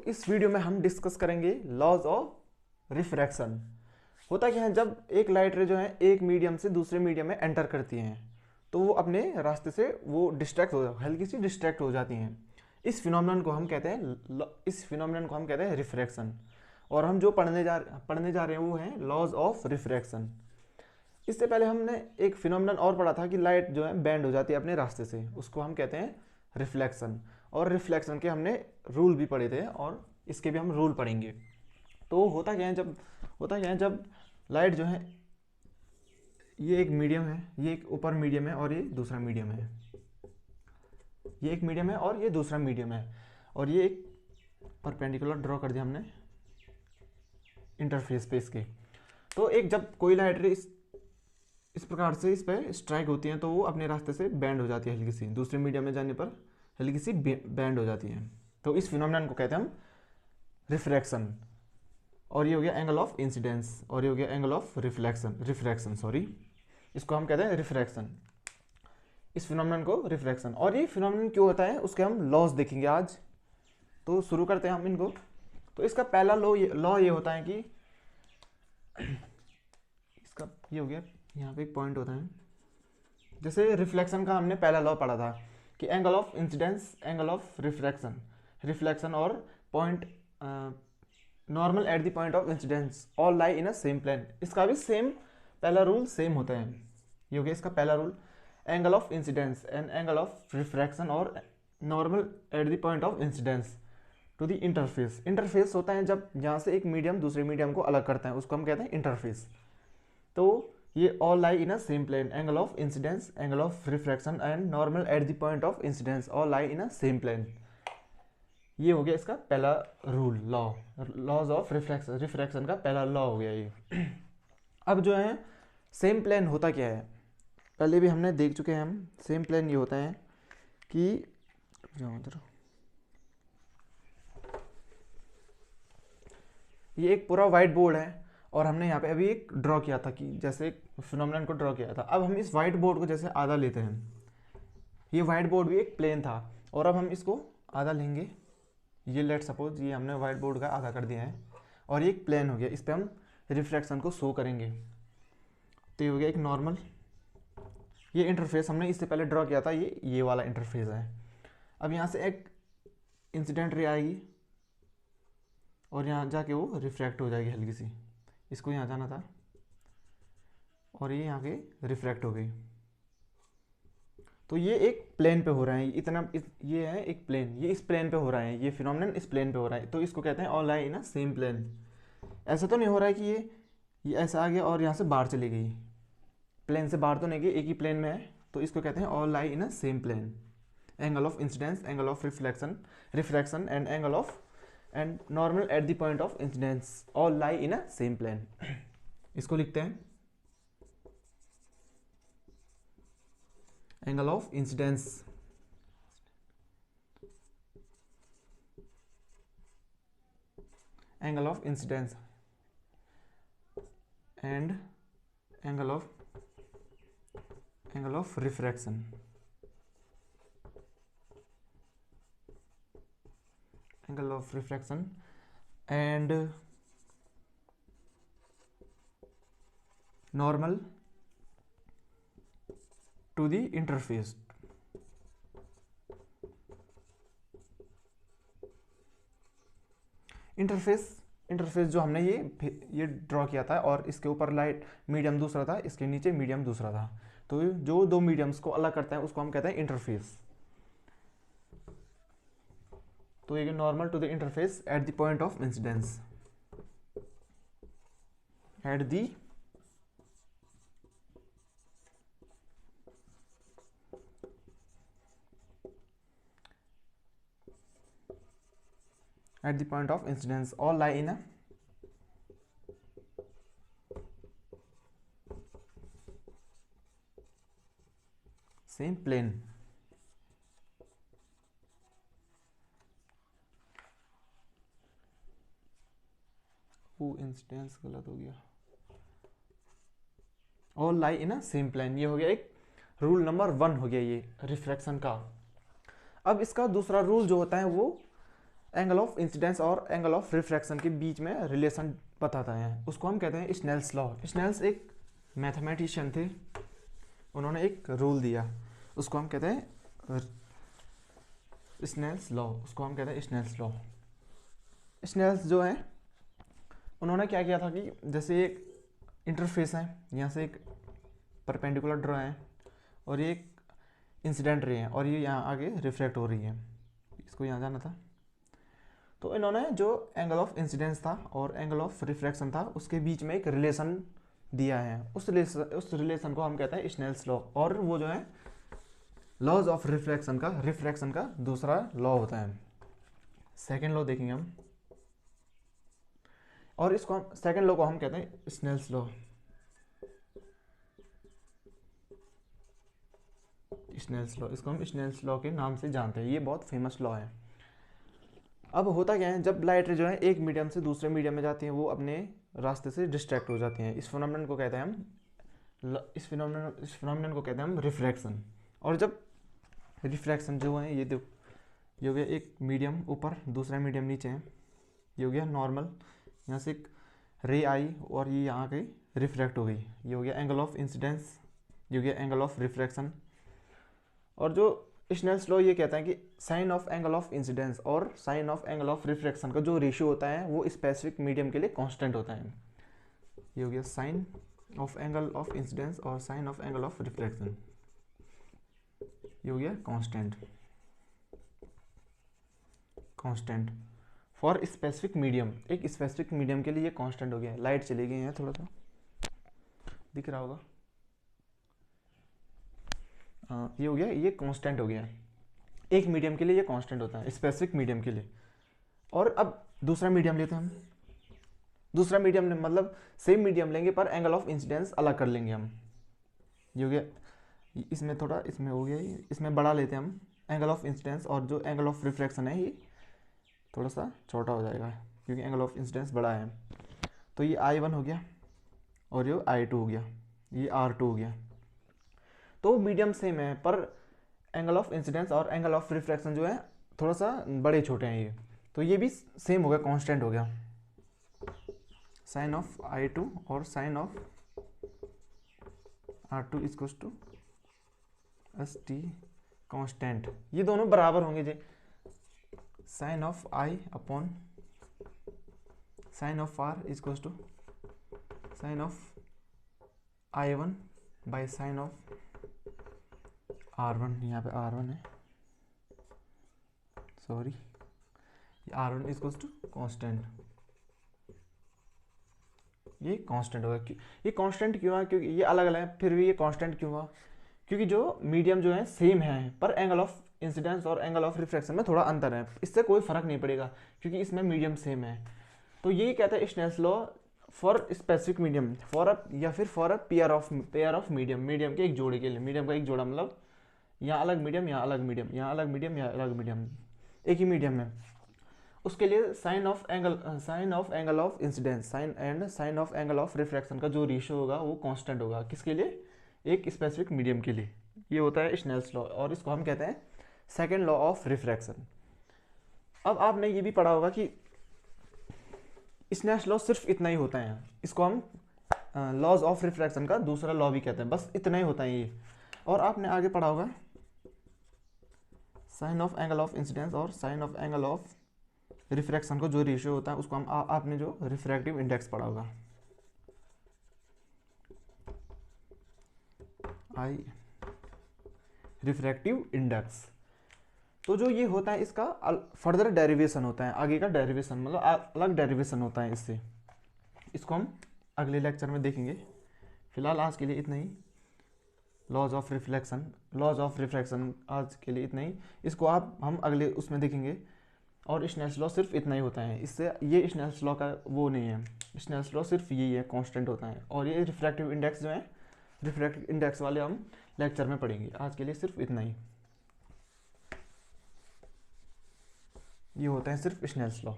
इस वीडियो में हम डिस्कस करेंगे लॉज ऑफ रिफ्रैक्शन। होता क्या है, जब एक लाइट रे जो है एक मीडियम से दूसरे मीडियम में एंटर करती हैं तो वो अपने रास्ते से वो हल्की सी डिस्ट्रैक्ट हो जाती हैं। इस फिनोमेनन को हम कहते हैं रिफ्रैक्शन। और हम जो पढ़ने जा रहे हैं वो है लॉज ऑफ रिफ्रैक्शन। इससे पहले हमने एक फिनोमेनन और पढ़ा था कि लाइट जो है बेंड हो जाती है अपने रास्ते से, उसको हम कहते हैं रिफ्लेक्शन। और रिफ्लेक्शन के हमने रूल भी पढ़े थे और इसके भी हम रूल पढ़ेंगे। तो होता क्या है जब लाइट जो है, ये एक मीडियम है, ये एक ऊपर मीडियम है और ये दूसरा मीडियम है, ये एक मीडियम है और ये दूसरा मीडियम है, और ये एक परपेंडिकुलर ड्रॉ कर दिया हमने इंटरफेस पे इसके। तो एक जब कोई लाइट रे इस प्रकार से इस पर स्ट्राइक होती हैं तो वो अपने रास्ते से बैंड हो जाती है, हल्की सी दूसरे मीडियम में जाने पर हल्की सी बैंड हो जाती है। तो इस फिनोमेनन को कहते हैं हम रिफ्रैक्शन। और ये हो गया एंगल ऑफ इंसिडेंस, और ये हो गया एंगल ऑफ रिफ्रैक्शन सॉरी, इसको हम कहते हैं रिफ्रैक्शन। इस फिनोमेनन को रिफ्रैक्शन। और ये फिनोमेनन क्यों होता है उसके हम लॉज देखेंगे आज। तो शुरू करते हैं हम इनको। तो इसका पहला लॉ ये होता है कि इसका ये हो गया, यहाँ पे एक पॉइंट होता है, जैसे रिफ्लेक्शन का हमने पहला लॉ पढ़ा था कि angle of incidence, angle of reflection और point normal at the point of incidence all lie in a same plane. इसका भी सेम पहला रूल सेम होता है। ये हो गया इसका पहला rule, angle of incidence and angle of refraction और normal at the point of incidence to the interface. Interface होता है जब यहाँ से एक मीडियम दूसरे मीडियम को अलग करता है, उसको हम कहते हैं इंटरफेस। तो ये all lie in a same plane, angle of incidence, angle of refraction and normal at the point of incidence all lie in a same plane. ये हो गया इसका पहला रूल, लॉज ऑफ रिफ्रैक्शन का पहला लॉ हो गया ये। अब जो है सेम प्लेन होता क्या है, पहले भी हमने देख चुके हैं हम। सेम प्लेन ये होता है कि ये एक पूरा वाइट बोर्ड है और हमने यहाँ पे अभी एक ड्रॉ किया था कि जैसे एक फिनोमेनन को ड्रॉ किया था। अब हम इस वाइट बोर्ड को जैसे आधा लेते हैं, ये वाइट बोर्ड भी एक प्लेन था और अब हम इसको आधा लेंगे। ये लेट सपोज ये हमने वाइट बोर्ड का आधा कर दिया है और ये एक प्लेन हो गया, इस पर हम रिफ्लेक्शन को शो करेंगे। तो ये हो गया एक नॉर्मल, ये इंटरफेस हमने इससे पहले ड्रॉ किया था, ये वाला इंटरफेस है। अब यहाँ से एक इंसिडेंट रे आएगी और यहाँ जाके वो रिफ्रैक्ट हो जाएगी हल्की सी, इसको यहाँ जाना था और ये यहाँ पे रिफ्रैक्ट हो गई। तो ये एक प्लेन पे हो रहा है, ये है एक प्लेन, ये इस प्लेन पे हो रहा है, ये फिनोमेनन इस प्लेन पे हो रहा है, तो इसको कहते हैं all lie in a same plane. ऐसा तो नहीं हो रहा है कि ये ऐसा आ गया और यहाँ से बाहर चली गई, प्लेन से बाहर तो नहीं गई, एक ही प्लेन में है, तो इसको कहते हैं all lie in a same plane. Angle of incidence, angle of refraction and angle of and normal at the point of incidence all lie in a same plane. इसको लिखते हैं angle of incidence, angle of incidence and angle of refraction, angle of refraction and normal to the interface. Interface जो हमने ये draw किया था और इसके ऊपर लाइट मीडियम दूसरा था, इसके नीचे मीडियम दूसरा था, तो जो दो मीडियम्स को अलग करता है उसको हम कहते हैं इंटरफेस। तो ये normal to the interface at the point of incidence, at the point of incidence all lie in a same plane। वो इंसिडेंस गलत हो गया, all lie in a same plane. ये हो गया एक रूल नंबर 1 हो गया ये रिफ्रैक्शन का। अब इसका दूसरा रूल जो होता है वो एंगल ऑफ इंसिडेंस और एंगल ऑफ रिफ्रैक्शन के बीच में रिलेशन बताता है, उसको हम कहते हैं स्नेल्स लॉ। स्नेल्स एक मैथमेटिशियन थे, उन्होंने एक रूल दिया, उसको हम कहते हैं स्नेल्स लॉ, उसको हम कहते हैं स्नेल्स लॉ। स्नेल्स जो है उन्होंने क्या किया था कि जैसे एक इंटरफेस है, यहाँ से एक परपेंडिकुलर ड्रॉ है और ये एक इंसिडेंट रे है और ये यहाँ आगे रिफ्लेक्ट हो रही है, इसको यहाँ जाना था। तो इन्होंने जो एंगल ऑफ इंसिडेंस था और एंगल ऑफ रिफ्रैक्शन था उसके बीच में एक रिलेशन दिया है, उस रिलेशन को हम कहते हैं स्नेल्स लॉ। और वो जो है लॉज ऑफ रिफ्रैक्शन का दूसरा लॉ होता है। सेकेंड लॉ देखेंगे हम, और इसको सेकेंड लॉ को हम कहते हैं स्नेल्स लॉ। स्नेल्स लॉ, इसको हम स्नेल्स लॉ के नाम से जानते हैं, ये बहुत फेमस लॉ है। अब होता क्या है, जब लाइट रे जो है एक मीडियम से दूसरे मीडियम में जाती हैं वो अपने रास्ते से डिस्ट्रैक्ट हो जाती हैं, इस फिनोमेनन को कहते हैं हम इस फिनोमेनन को कहते हैं हम रिफ्रैक्शन। और जब रिफ्रैक्शन जो है, ये हो गया एक मीडियम ऊपर दूसरा मीडियम नीचे है, ये हो गया नॉर्मल, यहाँ से एक रे आई और ये यहाँ के रिफ्रैक्ट हो गई, ये हो गया एंगल ऑफ इंसिडेंस, ये हो गया एंगल ऑफ रिफ्रैक्शन। और जो स्नेल्स लॉ ये कहता है कि sine of angle of incidence और sine of angle of refraction का जो रेशियो होता है वो स्पेसिफिक मीडियम के लिए कांस्टेंट होता है। ये हो गया sine of angle of incidence और sine of angle of refraction, ये हो गया कांस्टेंट फॉर स्पेसिफिक मीडियम। एक स्पेसिफिक मीडियम के लिए ये कांस्टेंट हो गया। लाइट चली गई है, थोड़ा सा दिख रहा होगा, ये हो गया, ये कांस्टेंट हो गया। एक मीडियम के लिए ये कांस्टेंट होता है, स्पेसिफिक मीडियम के लिए। और अब दूसरा मीडियम लेते हैं हम, दूसरा मीडियम मतलब सेम मीडियम लेंगे पर एंगल ऑफ इंसिडेंस अलग कर लेंगे हम। ये हो गया, इसमें थोड़ा इसमें हो गया, इसमें बड़ा लेते हैं हम एंगल ऑफ इंसिडेंस, और जो एंगल ऑफ रिफ्रैक्शन है ये थोड़ा सा छोटा हो जाएगा क्योंकि एंगल ऑफ इंसिडेंस बड़ा है। तो ये I1 हो गया और ये I2 हो गया, ये R2 हो गया। तो मीडियम सेम है पर एंगल ऑफ इंसिडेंस और एंगल ऑफ रिफ्रैक्शन जो है थोड़ा सा बड़े छोटे हैं ये, तो ये भी सेम हो गया, कांस्टेंट हो गया। साइन ऑफ I2 और sine of R2 equals to ST constant, ये दोनों बराबर होंगे जी। Sine of I upon sine of R equals to sine of I1 by sine of R1, यहाँ पे R1 है, sorry, R1 equals to constant, ये कांस्टेंट होगा। ये कांस्टेंट क्यों है, क्योंकि ये अलग अलग है, फिर भी ये कांस्टेंट क्यों हुआ, क्योंकि जो मीडियम जो है सेम है पर एंगल ऑफ इंसिडेंस और एंगल ऑफ रिफ्रैक्शन में थोड़ा अंतर है, इससे कोई फर्क नहीं पड़ेगा क्योंकि इसमें मीडियम सेम है। तो यही कहता है Snell's law for specific medium, for a या फिर for a pair of medium के एक जोड़े के लिए। मीडियम का एक जोड़ा मतलब यहाँ अलग मीडियम, यहाँ अलग मीडियम, यहाँ अलग मीडियम, यहाँ अलग मीडियम, एक ही मीडियम में, उसके लिए sine of angle of incidence sine of angle of refraction का जो रेशियो होगा वो कांस्टेंट होगा, किसके लिए, एक स्पेसिफिक मीडियम के लिए। ये होता है स्नेल्स लॉ और इसको हम कहते हैं सेकेंड लॉ ऑफ रिफ्रैक्शन। अब आपने ये भी पढ़ा होगा कि स्नेल्स लॉ सिर्फ इतना ही होता है, इसको हम लॉज ऑफ रिफ्रैक्शन का दूसरा लॉ भी कहते हैं, बस इतना ही होता है ये। और आपने आगे पढ़ा होगा sine of angle of incidence और sine of angle of refraction को जो रेशियो होता है उसको हम आपने जो रिफ्रैक्टिव इंडेक्स पढ़ा होगा, आई रिफ्रैक्टिव इंडेक्स। तो जो ये होता है इसका फर्दर डेरिवेशन होता है, आगे का डेरिवेशन मतलब अलग डेरिवेशन होता है इससे, इसको हम अगले लेक्चर में देखेंगे। फिलहाल आज के लिए इतना ही। लॉज ऑफ रिफ्रैक्शन आज के लिए इतना ही, इसको हम अगले उसमें देखेंगे। और स्नेल्स लॉ सिर्फ इतना ही होता है, इससे ये स्नेल्स लॉ का वो नहीं है, स्नेल्स लॉ सिर्फ यही है, कांस्टेंट होता है। और ये रिफ्रैक्टिव इंडेक्स जो है, रिफ्रैक्टिव इंडेक्स वाले हम लेक्चर में पढ़ेंगे। आज के लिए सिर्फ इतना ही, ये होता है सिर्फ स्नेल्स लॉ।